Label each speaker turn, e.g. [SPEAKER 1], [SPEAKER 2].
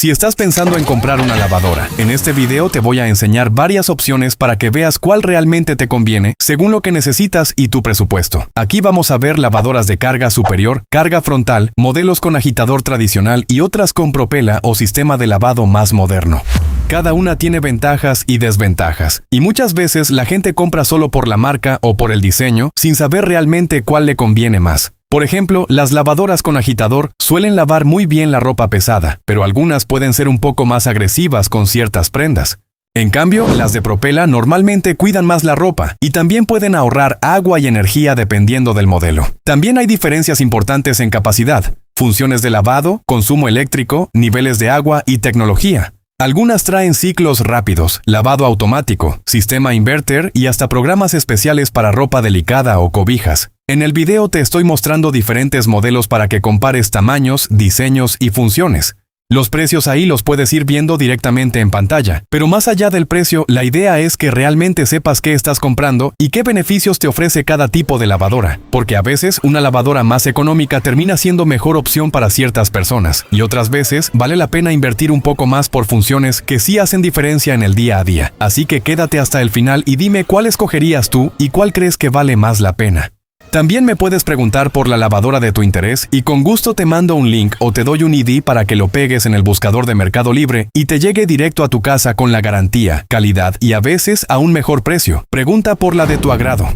[SPEAKER 1] Si estás pensando en comprar una lavadora, en este video te voy a enseñar varias opciones para que veas cuál realmente te conviene según lo que necesitas y tu presupuesto. Aquí vamos a ver lavadoras de carga superior, carga frontal, modelos con agitador tradicional y otras con propela o sistema de lavado más moderno. Cada una tiene ventajas y desventajas, y muchas veces la gente compra solo por la marca o por el diseño, sin saber realmente cuál le conviene más. Por ejemplo, las lavadoras con agitador suelen lavar muy bien la ropa pesada, pero algunas pueden ser un poco más agresivas con ciertas prendas. En cambio, las de propela normalmente cuidan más la ropa y también pueden ahorrar agua y energía dependiendo del modelo. También hay diferencias importantes en capacidad, funciones de lavado, consumo eléctrico, niveles de agua y tecnología. Algunas traen ciclos rápidos, lavado automático, sistema inverter y hasta programas especiales para ropa delicada o cobijas. En el video te estoy mostrando diferentes modelos para que compares tamaños, diseños y funciones. Los precios ahí los puedes ir viendo directamente en pantalla, pero más allá del precio, la idea es que realmente sepas qué estás comprando y qué beneficios te ofrece cada tipo de lavadora, porque a veces una lavadora más económica termina siendo mejor opción para ciertas personas, y otras veces vale la pena invertir un poco más por funciones que sí hacen diferencia en el día a día. Así que quédate hasta el final y dime cuál escogerías tú y cuál crees que vale más la pena. También me puedes preguntar por la lavadora de tu interés y con gusto te mando un link o te doy un ID para que lo pegues en el buscador de Mercado Libre y te llegue directo a tu casa con la garantía, calidad y a veces a un mejor precio. Pregunta por la de tu agrado.